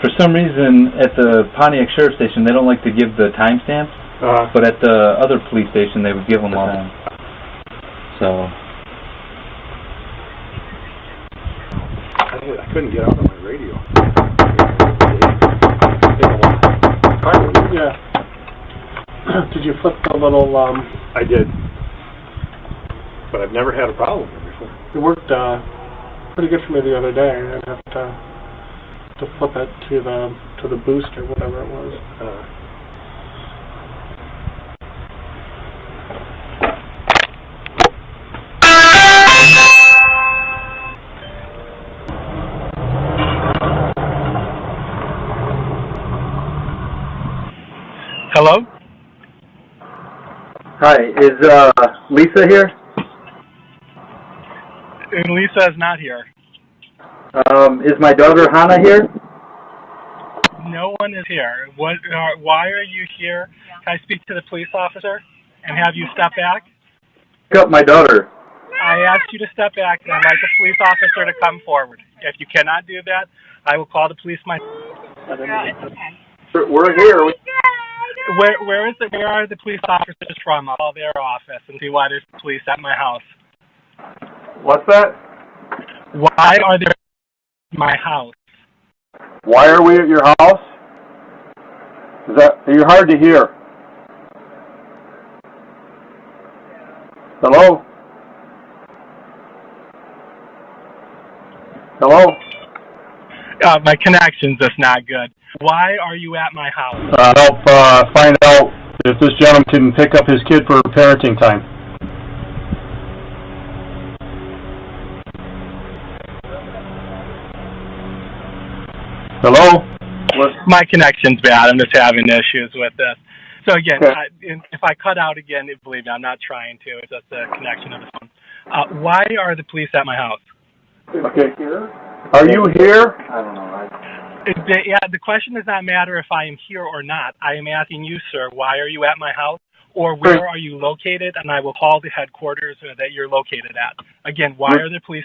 For some reason, at the Pontiac Sheriff Station, they don't like to give the timestamps, but at the other police station, they would give them all the time. So... I couldn't get out on my radio. Yeah. Did you flip the little, I did. But I've never had a problem with it before. It worked, pretty good for me the other day. I'd have to flip it to the boost or whatever it was. Hello? Hi, is Lisa here? Lisa is not here. Is my daughter Hannah here? No one is here. Why are you here? Can I speak to the police officer and have you step back? Pick up my daughter. I asked you to step back, and I'd like the police officer to come forward. If you cannot do that, I will call the police myself. We're here. Where are the police officers from? I'll call their office and see why there's police at my house. What's that? Why are they at my house? Why are we at your house? You're hard to hear. Hello? Hello? My connection's just not good. Why are you at my house? Help find out if this gentleman can pick up his kid for parenting time. Hello? My connection's bad. I'm just having issues with this. So again, if I cut out again, believe me, I'm not trying to. It's just the connection of the phone. Why are the police at my house? Okay. Are you here? I don't know. The question does not matter if I am here or not. I am asking you, sir, why are you at my house? Or where are you located? And I will call the headquarters that you're located at. Again, why are the police...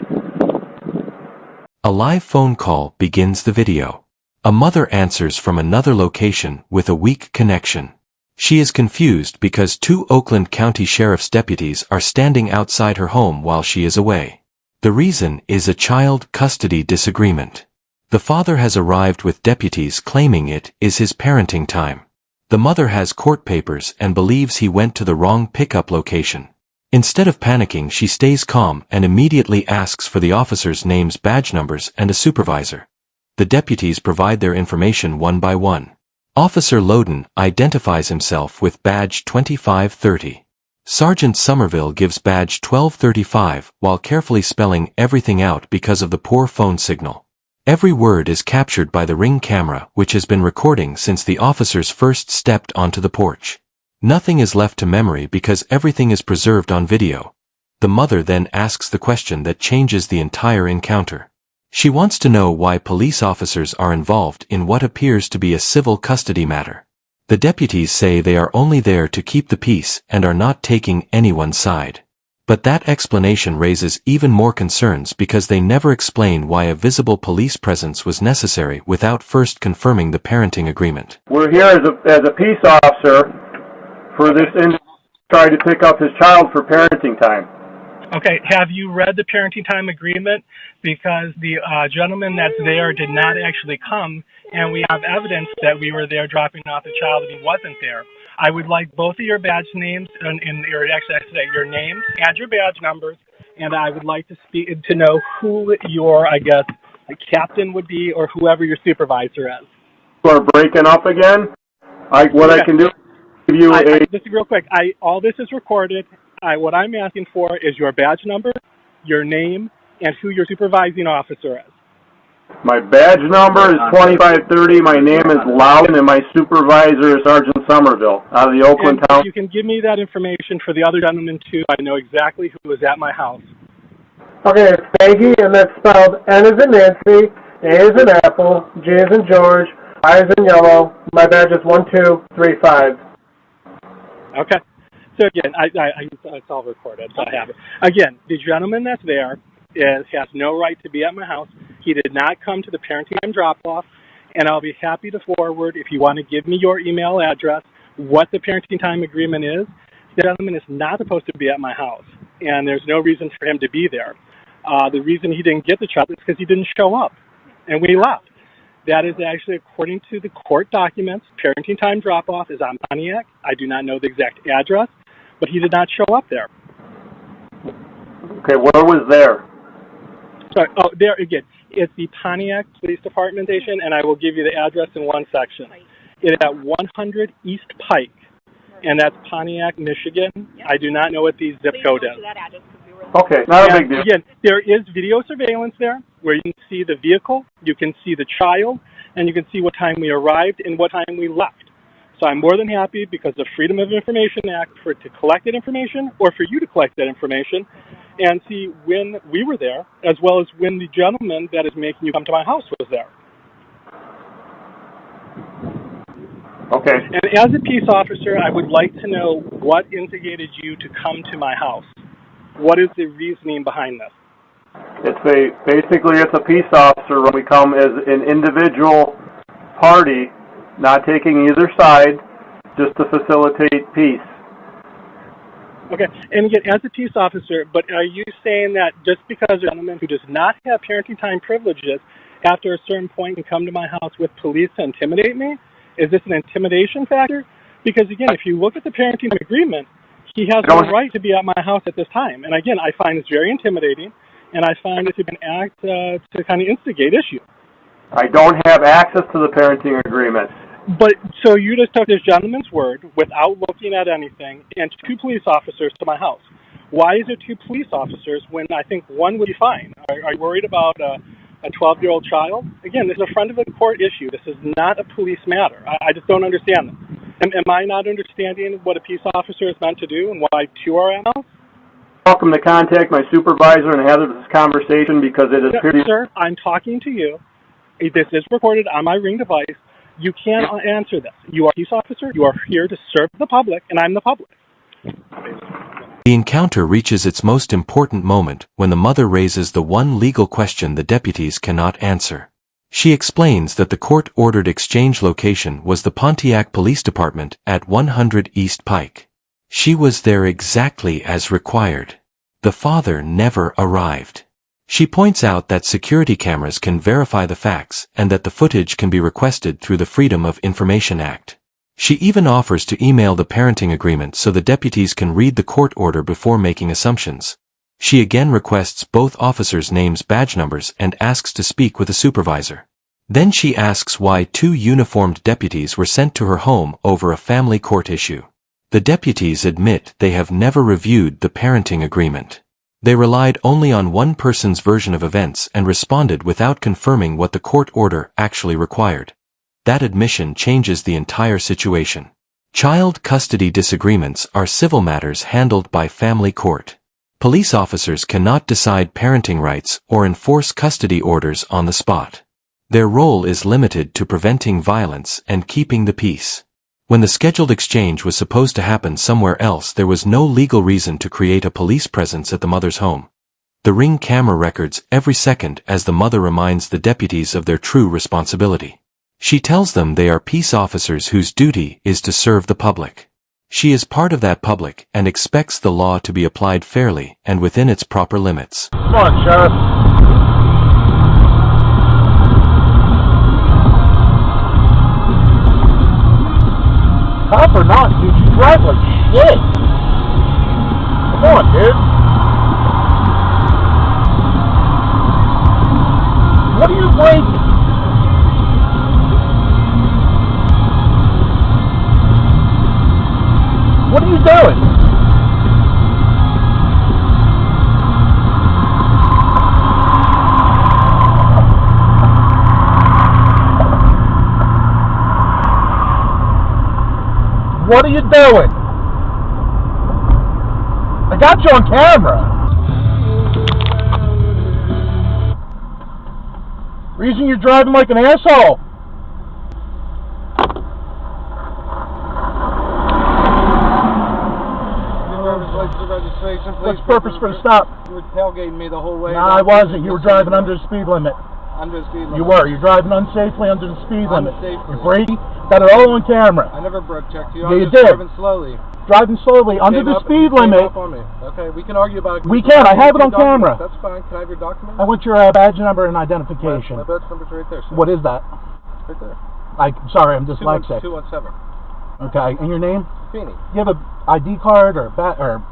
A live phone call begins the video. A mother answers from another location with a weak connection. She is confused because 2 Oakland County Sheriff's deputies are standing outside her home while she is away. The reason is a child custody disagreement. The father has arrived with deputies claiming it is his parenting time. The mother has court papers and believes he went to the wrong pickup location. Instead of panicking, she stays calm and immediately asks for the officers' names, badge numbers, and a supervisor. The deputies provide their information one by one. Officer Loden identifies himself with badge 2530. Sergeant Somerville gives badge 1235 while carefully spelling everything out because of the poor phone signal. Every word is captured by the Ring camera, which has been recording since the officers first stepped onto the porch. Nothing is left to memory because everything is preserved on video. The mother then asks the question that changes the entire encounter. She wants to know why police officers are involved in what appears to be a civil custody matter. The deputies say they are only there to keep the peace and are not taking anyone's side. But that explanation raises even more concerns because they never explain why a visible police presence was necessary without first confirming the parenting agreement. We're here as a peace officer for this individual trying to pick up his child for parenting time. Okay, have you read the parenting time agreement? Because the gentleman that's there did not actually come, and we have evidence that we were there dropping off the child and he wasn't there. I would like both of your badge names, your names and your badge numbers, and I would like to know who your, captain would be or whoever your supervisor is. We're breaking up again. I can do is give you just real quick. All this is recorded. What I'm asking for is your badge number, your name, and who your supervising officer is. My badge number is 2530. My name is Loudon, and my supervisor is Sergeant Somerville out of the Oakland Town. If you can give me that information for the other gentleman, too, I know exactly who was at my house. Okay, it's Peggy, and that's spelled N as in Nancy, A as in Apple, J as in George, I as in yellow. My badge is 1235. Okay. So again, it's all recorded, so I have it. Again, the gentleman that's there has no right to be at my house. He did not come to the parenting time drop-off, and I'll be happy to forward, if you want to give me your email address, what the parenting time agreement is. The gentleman is not supposed to be at my house, and there's no reason for him to be there. The reason he didn't get the child is because he didn't show up, and we left. That is actually, according to the court documents, parenting time drop-off is on Pontiac. I do not know the exact address, but he did not show up there. Okay, where was there? Sorry, there again. It's the Pontiac Police Department station, and I will give you the address in one section. It is at 100 East Pike, and that's Pontiac, Michigan. I do not know what the zip code is. Okay, not a big deal. Again, there is video surveillance there where you can see the vehicle, you can see the child, and you can see what time we arrived and what time we left. So I'm more than happy, because the Freedom of Information Act, to collect that information, or for you to collect that information and see when we were there, as well as when the gentleman that is making you come to my house was there. Okay. And as a peace officer, I would like to know what instigated you to come to my house. What is the reasoning behind this? Basically it's a peace officer when we come as an individual party, not taking either side, just to facilitate peace. Okay, and again, as a peace officer, but are you saying that just because a gentleman who does not have parenting time privileges, after a certain point can come to my house with police to intimidate me? Is this an intimidation factor? Because again, if you look at the parenting agreement, he has no right to be at my house at this time. And again, I find this very intimidating, and I find it to be an act to kind of instigate issue. I don't have access to the parenting agreement. But, so you just took this gentleman's word without looking at anything and 2 police officers to my house. Why is it 2 police officers when I think one would be fine? Are you worried about a 12-year-old child? Again, this is a front of the court issue. This is not a police matter. I just don't understand this. Am I not understanding what a peace officer is meant to do and why 2 are at my house? Welcome to contact my supervisor and have this conversation, because it is pretty... Sir, I'm talking to you. This is recorded on my Ring device. You can't answer this. You are a peace officer. You are here to serve the public, and I'm the public. The encounter reaches its most important moment when the mother raises the one legal question the deputies cannot answer. She explains that the court-ordered exchange location was the Pontiac Police Department at 100 East Pike. She was there exactly as required. The father never arrived. She points out that security cameras can verify the facts and that the footage can be requested through the Freedom of Information Act. She even offers to email the parenting agreement so the deputies can read the court order before making assumptions. She again requests both officers' names, badge numbers, and asks to speak with a supervisor. Then she asks why 2 uniformed deputies were sent to her home over a family court issue. The deputies admit they have never reviewed the parenting agreement. They relied only on one person's version of events and responded without confirming what the court order actually required. That admission changes the entire situation. Child custody disagreements are civil matters handled by family court. Police officers cannot decide parenting rights or enforce custody orders on the spot. Their role is limited to preventing violence and keeping the peace. When the scheduled exchange was supposed to happen somewhere else, there was no legal reason to create a police presence at the mother's home. The Ring camera records every second as the mother reminds the deputies of their true responsibility. She tells them they are peace officers whose duty is to serve the public. She is part of that public and expects the law to be applied fairly and within its proper limits. Come on, Sheriff. Cop or not, dude, you drive like shit. Come on, dude. What are you waiting? What are you doing? What are you doing? I got you on camera. Reason you're driving like an asshole. What's the purpose for the stop? You were tailgating me the whole way. No, I wasn't. You were driving under the speed limit. under the speed limit. You were. You're driving unsafely under the speed limit. Unsafely. You're braking. Got it all on camera. I never broke checked you. Yeah, I was you just did. driving slowly. Driving slowly under the speed limit. Up on me. Okay, we can argue about it. We can. I have it on camera. That's fine. Can I have your documents? I want your badge number and identification. My badge number's right there, sir. What is that? Right there. Sorry, I'm dyslexic. 217. Okay, and your name? Feeney. You have a ID card or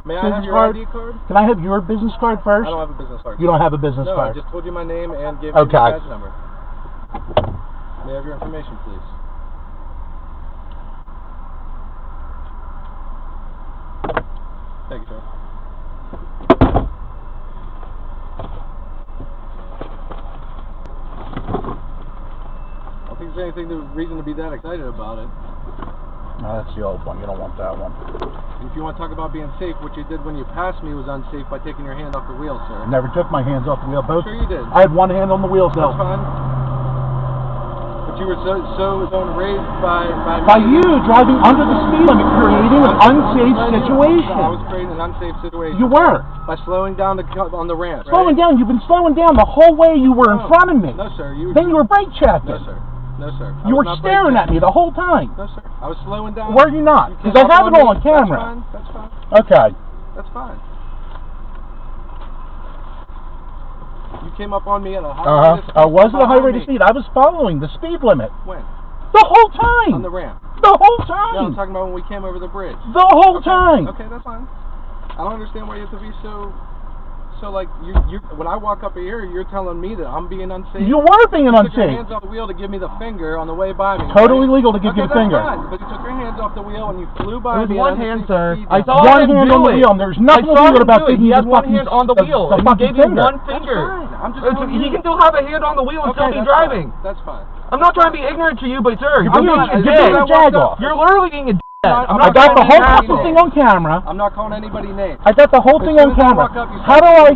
May I have your card? ID card? Can I have your business card first? I don't have a business card. You don't have a business No, card? I just told you my name and gave you your badge number. May I have your information, please? Thank you, sir. I don't think there's anything reason to be that excited about it. No, that's the old one. You don't want that one. If you want to talk about being safe, what you did when you passed me was unsafe by taking your hand off the wheel, sir. I never took my hands off the wheel. Sure you did. I had one hand on the wheel still. That's fine. But you were so enraged by you driving under the speed limit, creating an unsafe situation. I was creating an unsafe situation. You were. By slowing down on the ramp. Slowing right? down. You've been slowing down the whole way you were in front of me. No, sir. Then you were brake checking. No, sir. No, sir. You were staring at me the whole time. No, sir. I was slowing down. Were you not? Because I have it all on camera. That's fine. Okay. That's fine. You came up on me at a high rate of speed. I was at a high rate of speed. I was following the speed limit. When? The whole time. On the ramp. The whole time. No, I'm talking about when we came over the bridge. The whole time. Okay, that's fine. I don't understand why you have to be so like you when I walk up here, you're telling me that I'm being unsafe. You were being unsafe. You took your unsafe. hands off the wheel to give me the finger on the way by me. Totally right? legal to give you the finger. Fine, but you took your hands off the wheel and you flew by me. One hand, sir. I saw one hand on the wheel. And there's nothing illegal about giving you the fucking hand on the wheel. The fucking finger. One finger. I'm just He can still have a hand on the wheel and still be driving. That's fine. I'm not trying to be ignorant to you, but sir, You're being a jag off. You're literally being a I got the whole fucking thing on camera. I'm not calling anybody names. I got the whole thing on camera. How do I?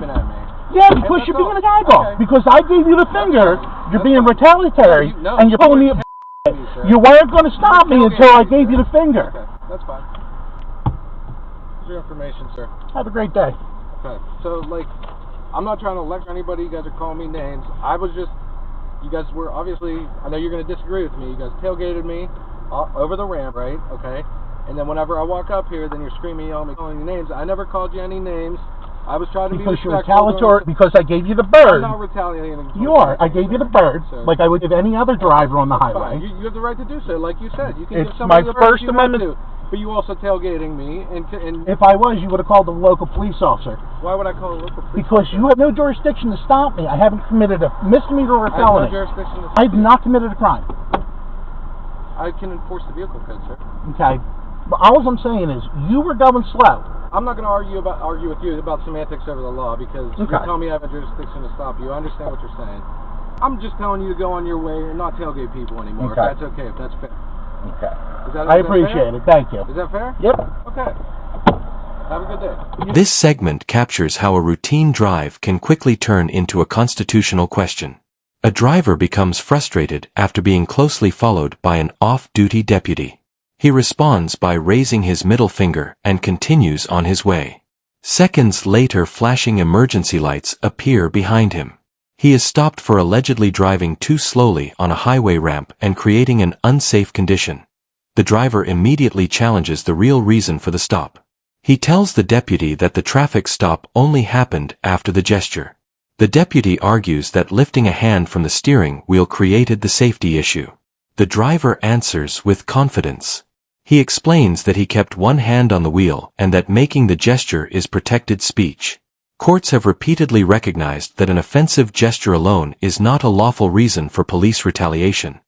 Yeah, because you're being a guy off. Because I gave you the finger, you're being retaliatory, and you're pulling me. You weren't going to stop me until I gave you the finger. Okay, that's fine. Here's your information, sir. Have a great day. Okay, so like, I'm not trying to lecture anybody. You guys are calling me names. I was just, you guys were obviously. I know you're going to disagree with me. You guys tailgated me over the ramp, right? Okay. And then whenever I walk up here, then you're screaming, yelling, calling me names. I never called you any names. I was trying to be respectful. Because you're retaliatory, because I gave you the bird. I'm not retaliating. You are. I gave you the bird, like I would give any other driver on the highway. You have the right to do so, like you said. You can it's give somebody my the bird First you Amendment. But you also tailgating me, and if I was, you would have called the local police officer. Why would I call a local police because officer? you have no jurisdiction to stop me. I haven't committed a misdemeanor or a felony. I have no jurisdiction to stop I've not committed a crime. I can enforce the vehicle code, sir. Okay. But all I'm saying is, you were going slow. I'm not going to argue with you about semantics over the law because you're telling me I have a jurisdiction to stop you. I understand what you're saying. I'm just telling you to go on your way and not tailgate people anymore. If that's okay, if that's fair. Okay. I appreciate it. Thank you. Is that fair? Yep. Okay. Have a good day. This segment captures how a routine drive can quickly turn into a constitutional question. A driver becomes frustrated after being closely followed by an off-duty deputy. He responds by raising his middle finger and continues on his way. Seconds later, flashing emergency lights appear behind him. He is stopped for allegedly driving too slowly on a highway ramp and creating an unsafe condition. The driver immediately challenges the real reason for the stop. He tells the deputy that the traffic stop only happened after the gesture. The deputy argues that lifting a hand from the steering wheel created the safety issue. The driver answers with confidence. He explains that he kept one hand on the wheel and that making the gesture is protected speech. Courts have repeatedly recognized that an offensive gesture alone is not a lawful reason for police retaliation.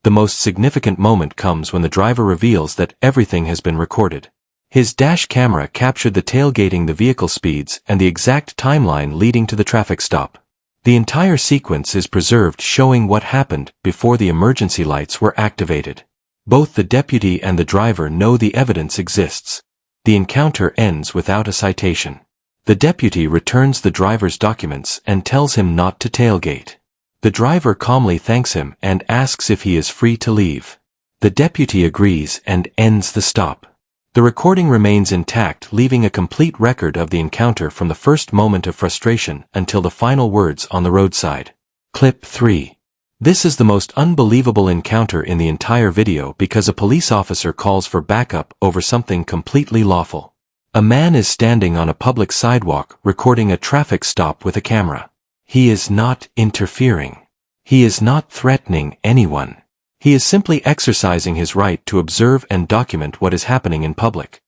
The most significant moment comes when the driver reveals that everything has been recorded. His dash camera captured the tailgating, the vehicle speeds, and the exact timeline leading to the traffic stop. The entire sequence is preserved, showing what happened before the emergency lights were activated. Both the deputy and the driver know the evidence exists. The encounter ends without a citation. The deputy returns the driver's documents and tells him not to tailgate. The driver calmly thanks him and asks if he is free to leave. The deputy agrees and ends the stop. The recording remains intact, leaving a complete record of the encounter from the first moment of frustration until the final words on the roadside. Clip 3. This is the most unbelievable encounter in the entire video because a police officer calls for backup over something completely lawful. A man is standing on a public sidewalk recording a traffic stop with a camera. He is not interfering. He is not threatening anyone. He is simply exercising his right to observe and document what is happening in public.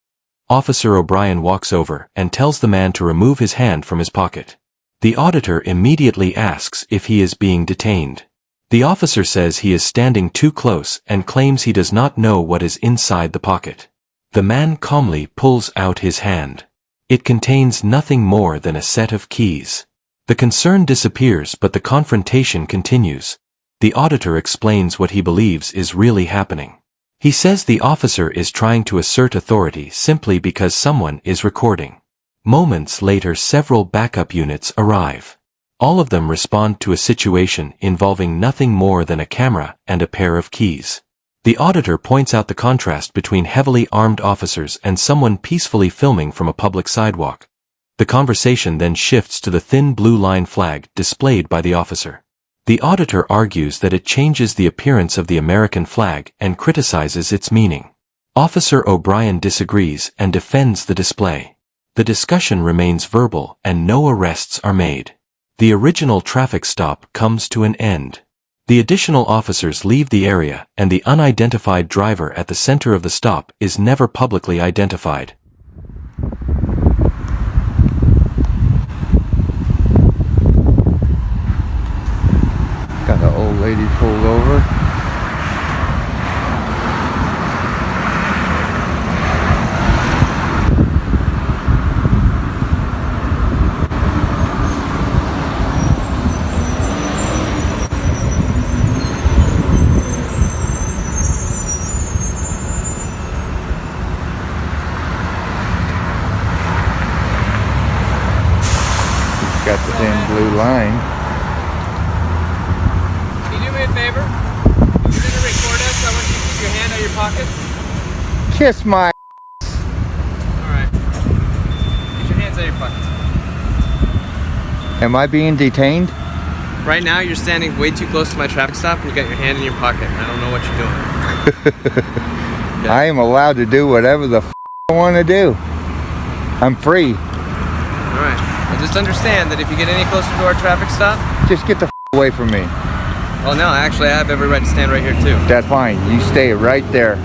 Officer O'Brien walks over and tells the man to remove his hand from his pocket. The auditor immediately asks if he is being detained. The officer says he is standing too close and claims he does not know what is inside the pocket. The man calmly pulls out his hand. It contains nothing more than a set of keys. The concern disappears, but the confrontation continues. The auditor explains what he believes is really happening. He says the officer is trying to assert authority simply because someone is recording. Moments later, several backup units arrive. All of them respond to a situation involving nothing more than a camera and a pair of keys. The auditor points out the contrast between heavily armed officers and someone peacefully filming from a public sidewalk. The conversation then shifts to the thin blue line flag displayed by the officer. The auditor argues that it changes the appearance of the American flag and criticizes its meaning. Officer O'Brien disagrees and defends the display. The discussion remains verbal and no arrests are made. The original traffic stop comes to an end. The additional officers leave the area and the unidentified driver at the center of the stop is never publicly identified. Got an old lady pulled over. Got the thin blue line. Can you do me a favor? If you're gonna record us, I want you to keep your hand out of your pockets. Kiss my Alright. Get your hands out of your pockets. Am I being detained? Right now you're standing way too close to my traffic stop and you got your hand in your pocket. I don't know what you're doing. Okay. I am allowed to do whatever the I want to do. I'm free. Alright. Well, just understand that if you get any closer to our traffic stop... Just get the away from me. Well, no, actually I have every right to stand right here too. That's fine. You stay right there.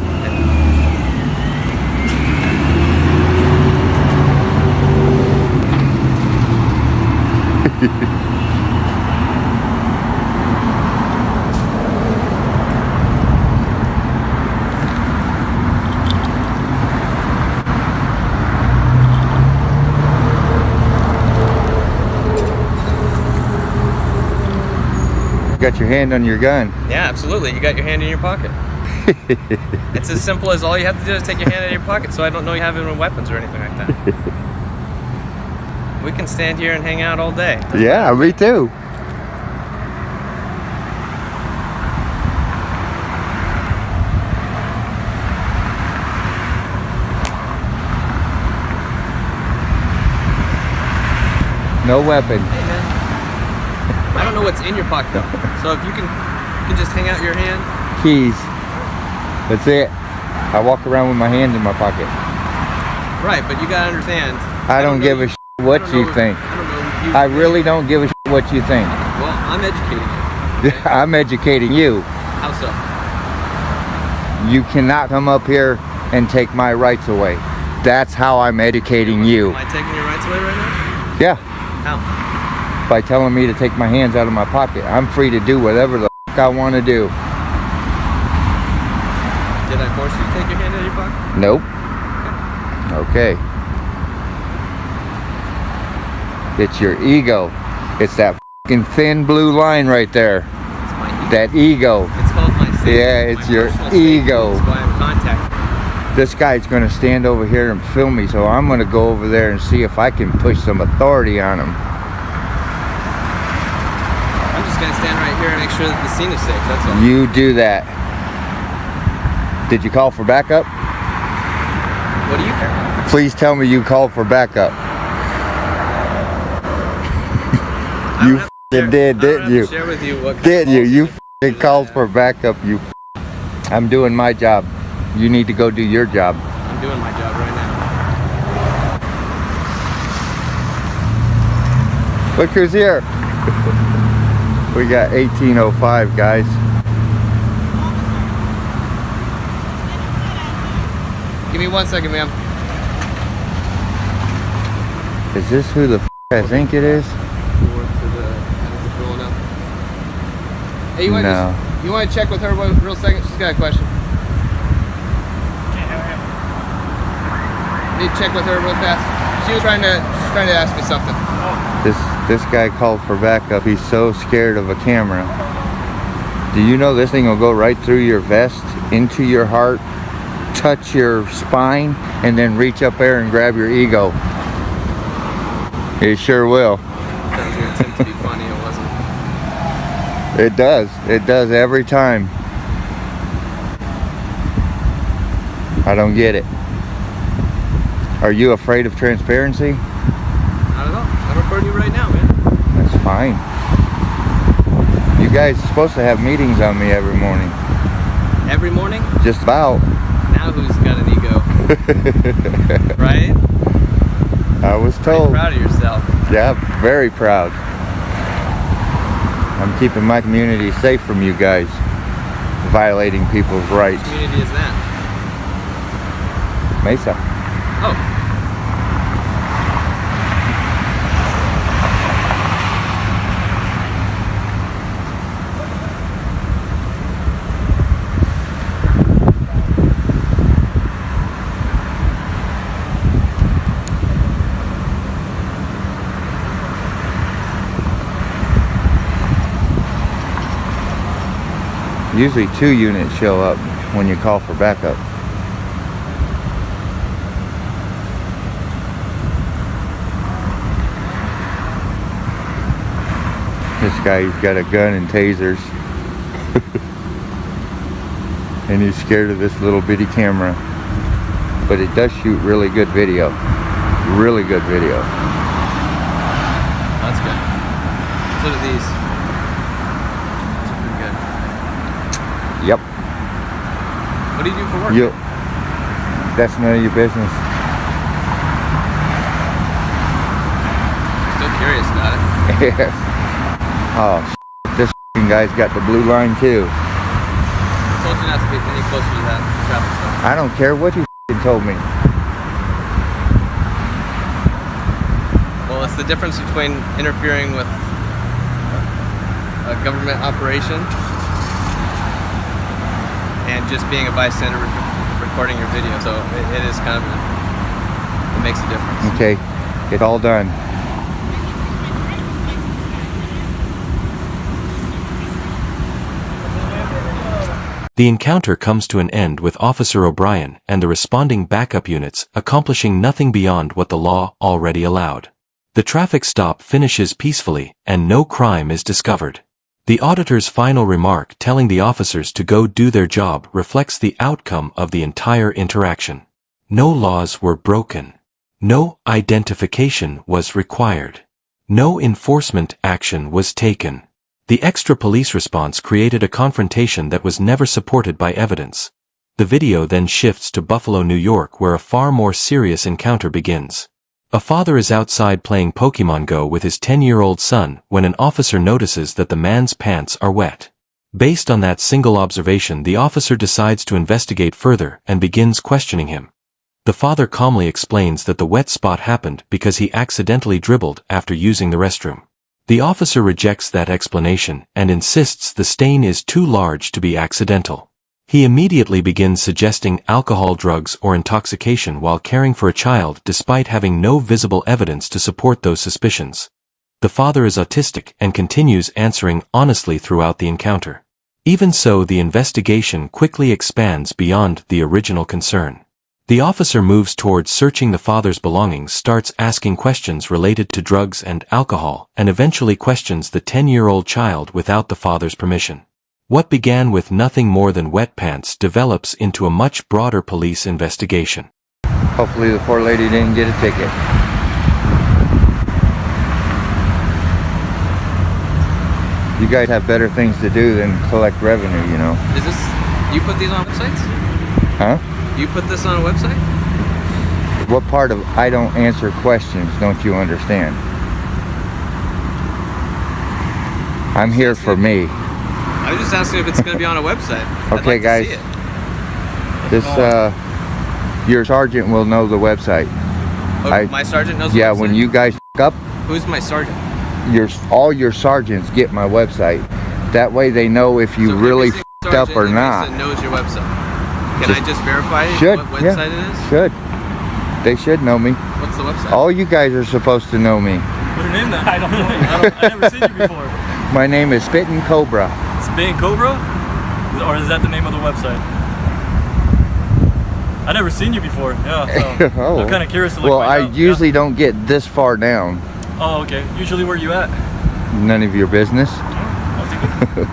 Got your hand on your gun. Yeah, absolutely. You got your hand in your pocket. It's as simple as all you have to do is take your hand out of your pocket so I don't know you have any weapons or anything like that. We can stand here and hang out all day. Yeah, me too. No weapon. Hey, man. I don't know what's in your pocket though. So if you can just hang out your hand. Keys. That's it. I walk around with my hand in my pocket. Right, but you gotta understand. I don't give a what you think. I really don't give a what you think. Well, I'm educating you. Okay? I'm educating you. How so? You cannot come up here and take my rights away. That's how I'm educating you. Am I taking your rights away right now? Yeah. How? By telling me to take my hands out of my pocket. I'm free to do whatever the I want to do. Did I force you to take your hand out of your pocket? Nope. Okay. It's your ego. It's that fucking thin blue line right there. It's my ego. That ego. It's called my safety. Yeah, it's my your personal ego. Safety. That's why I'm contacting. This guy's going to stand over here and film me, so I'm going to go over there and see if I can push some authority on him. I'm just going to stand right here and make sure that the scene is safe, that's all. You do that. Did you call for backup? What do you care? Please tell me you called for backup. I don't You have did, didn't you? Share with you what Did you? You f***ing called for backup, you f***. I'm doing my job. You need to go do your job. I'm doing my job right now. Look who's here. We got 1805, guys. Give me 1 second, ma'am. Is this who the f I think it is? Hey, you want to check with her real second? She's got a question. Need to check with her real fast. She was trying to ask me something. This guy called for backup. He's so scared of a camera. Do you know this thing will go right through your vest, into your heart, touch your spine, and then reach up there and grab your ego? It sure will. That was your attempt to be funny, it wasn't. It does. It does every time. I don't get it. Are you afraid of transparency? Not at all. I'm recording you right now, man. That's fine. You guys are supposed to have meetings on me every morning. Every morning? Just about. Now who's got an ego? Right? I was told. Are you proud of yourself? Yeah, very proud. I'm keeping my community safe from you guys violating people's rights. Which community is that? Mesa. Oh. Usually 2 units show up when you call for backup. This guy's got a gun and tasers. And he's scared of this little bitty camera. But it does shoot really good video. Really good video. That's good. So do these. Yep. What do you do for work? That's none of your business. Still curious about it. Yes. Oh, this guy's got the blue line too. I told you not to get any closer to that traffic stop. I don't care what you told me. Well, it's the difference between interfering with a government operation and just being a bystander recording your video. So it is kind of, it makes a difference. Okay, get all done. The encounter comes to an end with Officer O'Brien and the responding backup units accomplishing nothing beyond what the law already allowed. The traffic stop finishes peacefully and no crime is discovered. The auditor's final remark telling the officers to go do their job reflects the outcome of the entire interaction. No laws were broken. No identification was required. No enforcement action was taken. The extra police response created a confrontation that was never supported by evidence. The video then shifts to Buffalo, New York, where a far more serious encounter begins. A father is outside playing Pokemon Go with his 10-year-old son when an officer notices that the man's pants are wet. Based on that single observation, the officer decides to investigate further and begins questioning him. The father calmly explains that the wet spot happened because he accidentally dribbled after using the restroom. The officer rejects that explanation and insists the stain is too large to be accidental. He immediately begins suggesting alcohol, drugs, or intoxication while caring for a child despite having no visible evidence to support those suspicions. The father is autistic and continues answering honestly throughout the encounter. Even so, the investigation quickly expands beyond the original concern. The officer moves towards searching the father's belongings, starts asking questions related to drugs and alcohol, and eventually questions the 10-year-old child without the father's permission. What began with nothing more than wet pants develops into a much broader police investigation. Hopefully the poor lady didn't get a ticket. You guys have better things to do than collect revenue, you know. Is this, you put these on websites? Huh? You put this on a website? What part of I don't answer questions don't you understand? I'm here for me. I was just asking if it's going to be on a website. Okay, guys. This, your sergeant will know the website. Oh, my sergeant knows the website? Yeah, when you guys up. Who's my sergeant? All your sergeants get my website. That way they know if you really f***ed up or not. Knows your website. Can I just verify what website it is? Should. They should know me. What's the website? All you guys are supposed to know me. What's your name then? I don't know. I've never seen you before. My name is Spittin' Cobra. Spittin' Cobra? Or is that the name of the website? I never seen you before. Yeah, so oh. I'm kind of curious to look. Well, I usually don't get this far down. Oh, okay. Usually where you at? None of your business. I'll take it. More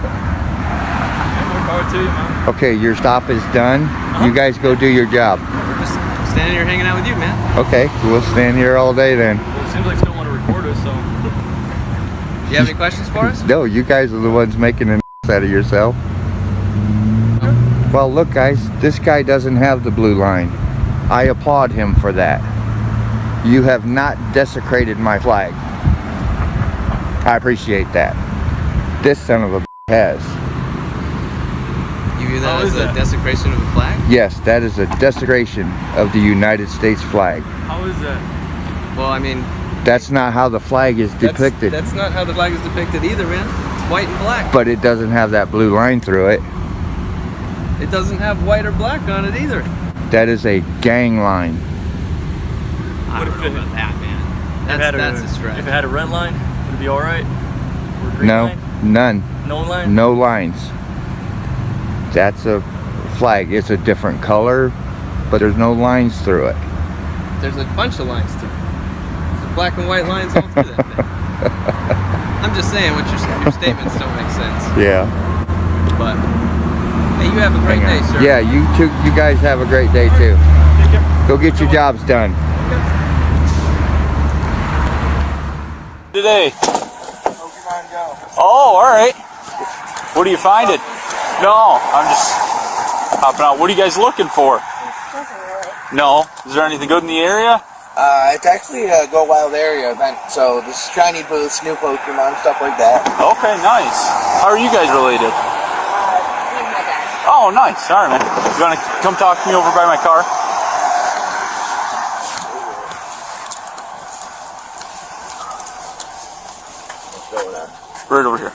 power to you, man. Okay, your stop is done. You guys go do your job. We're just standing here hanging out with you, man. Okay, we'll stand here all day then. Well, it seems like you don't want to record us, so. Do you have any questions for us? No, you guys are the ones making an out of yourself. Well, look, guys, this guy doesn't have the blue line. I applaud him for that. You have not desecrated my flag. I appreciate that. This son of a has. You view that as a desecration of the flag? Yes, that is a desecration of the United States flag. How is that? Well, I mean... That's not how the flag is depicted. That's not how the flag is depicted either, man. It's white and black. But it doesn't have that blue line through it. It doesn't have white or black on it either. That is a gang line. I don't know about that, man. That's a stretch. If it had a red line, would it be alright? Or a green line? None. No line? No lines. That's a flag. It's a different color, but there's no lines through it. There's a bunch of lines through it. There's black and white lines all through that thing. I'm just saying, your statements don't make sense. Yeah. But, hey, you have a great day, sir. Yeah, you guys have a great day too. Go get your jobs done. Today. Oh, all right. What are you finding? No, I'm just hopping out. What are you guys looking for? Nothing really. No. Is there anything good in the area? It's actually a Go Wild area event, so this shiny booths, new Pokemon, stuff like that. Okay, nice. How are you guys related? Me and my dad. Oh, nice. All right, man. You want to come talk to me over by my car? What's going on? Right over here.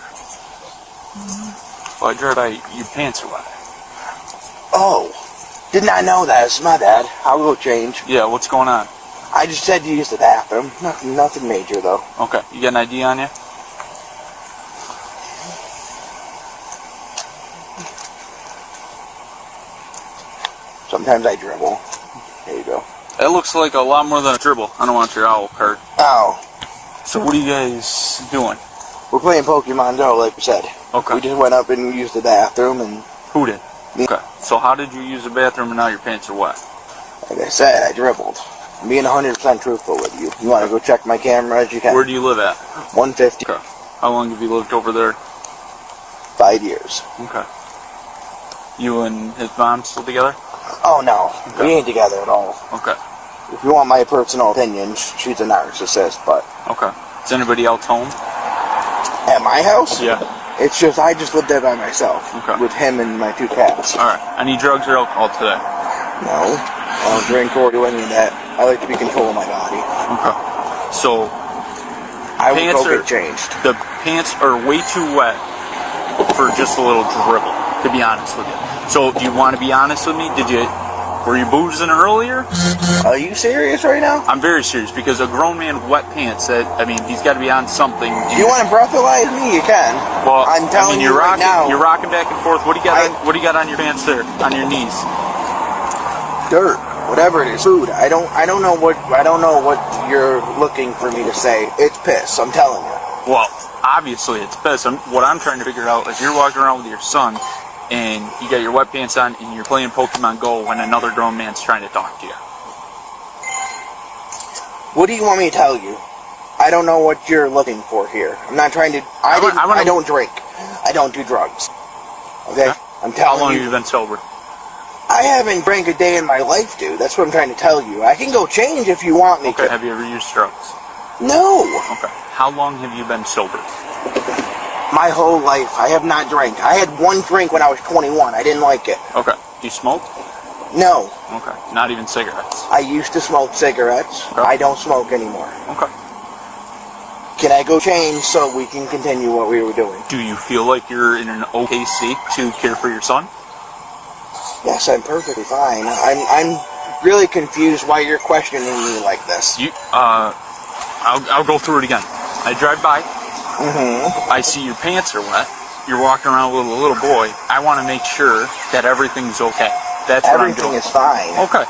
Well, I heard your pants are wet. Oh, did not know that. It's my bad. I'll go change. Yeah, what's going on? I just had to use the bathroom. Nothing major, though. Okay, you got an ID on you? Sometimes I dribble. There you go. That looks like a lot more than a dribble. I don't want your owl card. Oh. So what are you guys doing? We're playing Pokemon Go, like we said. Okay. We just went up and used the bathroom, and... Who did? Me. Okay. So how did you use the bathroom and now your pants are wet? Like I said, I dribbled. I'm being 100% truthful with you. You want to go check my cameras, you can. Where do you live at? 150. Okay. How long have you lived over there? 5 years. Okay. You and his mom still together? Oh, no. Okay. We ain't together at all. Okay. If you want my personal opinion, she's a narcissist, but... Okay. Is anybody else home? At my house? Yeah. It's just, I just live there by myself. Okay. With him and my 2 cats. Alright. Any drugs or alcohol today? No. I don't drink or do any of that. I like to be controlling my body. Okay. So... I will go get changed. The pants are way too wet for just a little dribble, to be honest with you. So, do you want to be honest with me? Were you boozing earlier? Are you serious right now? I'm very serious, because a grown man wet pants, he's got to be on something. You want to breathalyze me? You can. Well, I'm telling you right now. You're rocking back and forth. What do you got? What do you got on your pants there? On your knees? Dirt. Whatever it is. Food. I don't know what you're looking for me to say. It's piss. I'm telling you. Well, obviously it's piss. What I'm trying to figure out is you're walking around with your son, and you got your wet pants on, and you're playing Pokemon Go when another grown man's trying to talk to you. What do you want me to tell you? I don't know what you're looking for here. I'm not trying to... I don't drink. I don't do drugs. Okay? I'm telling you. How long have you been sober? I haven't drank a day in my life, dude. That's what I'm trying to tell you. I can go change if you want me to. Okay, have you ever used drugs? No. Okay. How long have you been sober? My whole life. I have not drank. I had one drink when I was 21. I didn't like it. Okay. Do you smoke? No. Okay. Not even cigarettes? I used to smoke cigarettes. Okay. I don't smoke anymore. Okay. Can I go change so we can continue what we were doing? Do you feel like you're in an okay state to care for your son? Yes, I'm perfectly fine. I'm really confused why you're questioning me like this. I'll go through it again. I drive by. Mm-hmm. I see your pants are wet. You're walking around with a little boy. I want to make sure that everything's okay. That's what I'm doing. Everything is fine. Okay.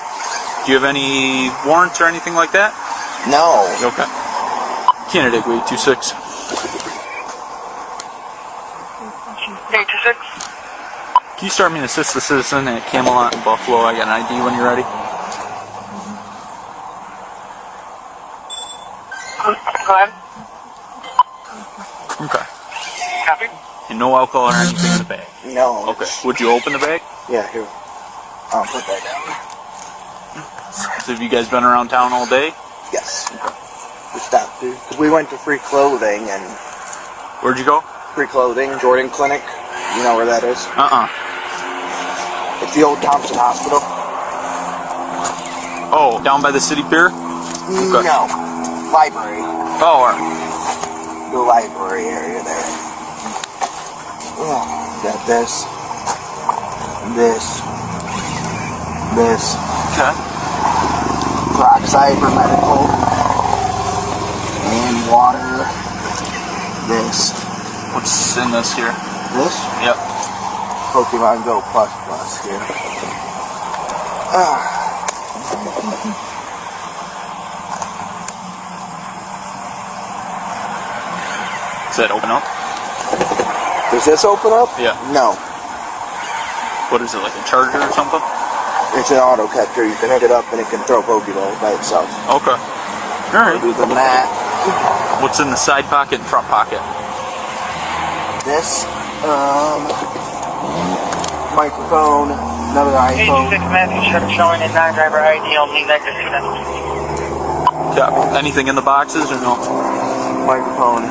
Do you have any warrants or anything like that? No. Okay. Candidate, wait, 26. 826. Can you start me an assist the citizen at Camelot and Buffalo? I got an ID when you're ready. Go ahead. Okay. Copy. And no alcohol or anything in the bag? No. Okay. Would you open the bag? Yeah, here. I'll put that down. So have you guys been around town all day? Yes. Okay. We stopped, dude. We went to Free Clothing and... Where'd you go? Free Clothing, Jordan Clinic. You know where that is? It's the old Thompson Hospital. Oh, down by the city pier? Okay. No. Library. Oh, alright. The library area there. Oh, got this. This. Okay. Peroxide for medical. And water. This. What's in this here? This? Yep. Pokemon Go Plus here. Does that open up? Does this open up? Yeah. No. What is it, like a charger or something? It's an auto catcher. You can hook it up and it can throw Pokeballs by itself. Okay. Alright. Other than that. What's in the side pocket and front pocket? This, microphone, another iPhone. 86 Matthew should have showing a non-driver ID only negative student. Yeah. Anything in the boxes or no? Microphone.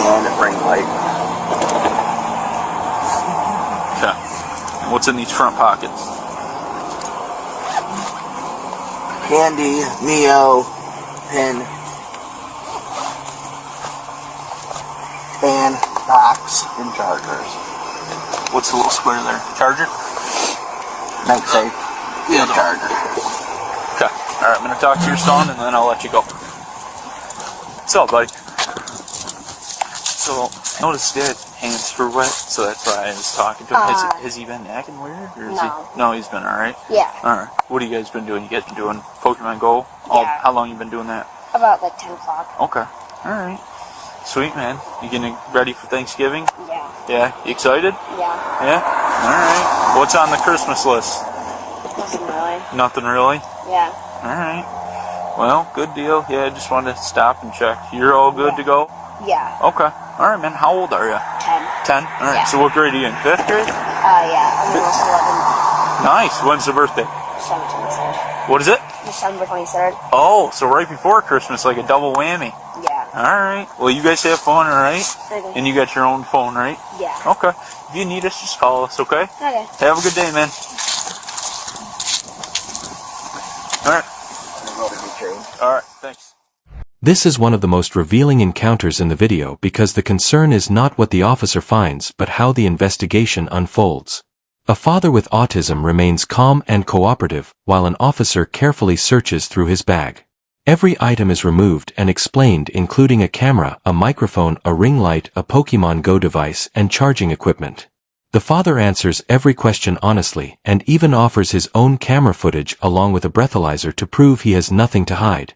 And a ring light. Okay. What's in these front pockets? Candy, Neo, pin, and box and chargers. What's the little square there? Charger? MagSafe. Yeah, charger. Okay. Alright, I'm going to talk to your son and then I'll let you go. What's up, buddy? So, I noticed that his hands were wet, so that's why I was talking to him. Has he been acting weird? Or is he? No, he's been alright? Yeah. Alright. What have you guys been doing? You guys been doing Pokemon Go? How long you been doing that? About like 10 o'clock. Okay. Alright. Sweet, man. You getting ready for Thanksgiving? Yeah. Yeah? You excited? Yeah. Yeah? Alright. What's on the Christmas list? Nothing really. Nothing really? Yeah. Alright. Well, good deal. Yeah, I just wanted to stop and check. You're all good to go? Yeah. Okay. Alright, man. How old are you? 10. 10? Alright. So what grade are you in? 5th grade? Yeah. I'm almost 11. Nice. When's the birthday? December 23rd. What is it? December 23rd. Oh, so right before Christmas, like a double whammy. Yeah. Alright. Well, you guys have fun, alright? Okay. And you got your own phone, right? Yeah. Okay. If you need us, just call us, okay? Okay. Have a good day, man. Alright. Alright, thanks. This is one of the most revealing encounters in the video because the concern is not what the officer finds but how the investigation unfolds. A father with autism remains calm and cooperative while an officer carefully searches through his bag. Every item is removed and explained, including a camera, a microphone, a ring light, a Pokemon Go device, and charging equipment. The father answers every question honestly and even offers his own camera footage along with a breathalyzer to prove he has nothing to hide.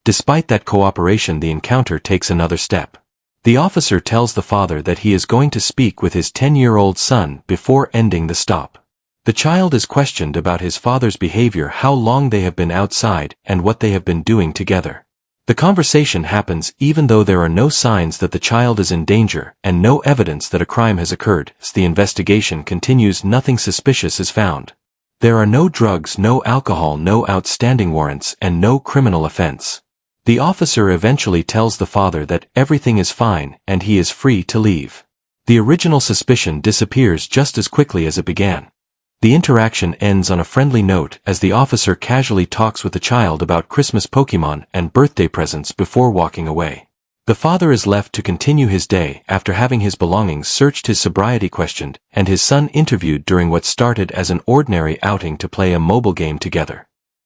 Despite that cooperation, the encounter takes another step. The officer tells the father that he is going to speak with his 10-year-old son before ending the stop. The child is questioned about his father's behavior, how long they have been outside, and what they have been doing together. The conversation happens even though there are no signs that the child is in danger and no evidence that a crime has occurred. As the investigation continues, nothing suspicious is found. There are no drugs, no alcohol, no outstanding warrants, and no criminal offense. The officer eventually tells the father that everything is fine and he is free to leave. The original suspicion disappears just as quickly as it began. The interaction ends on a friendly note as the officer casually talks with the child about Christmas Pokemon and birthday presents before walking away. The father is left to continue his day after having his belongings searched, his sobriety questioned, and his son interviewed during what started as an ordinary outing to play a mobile game together.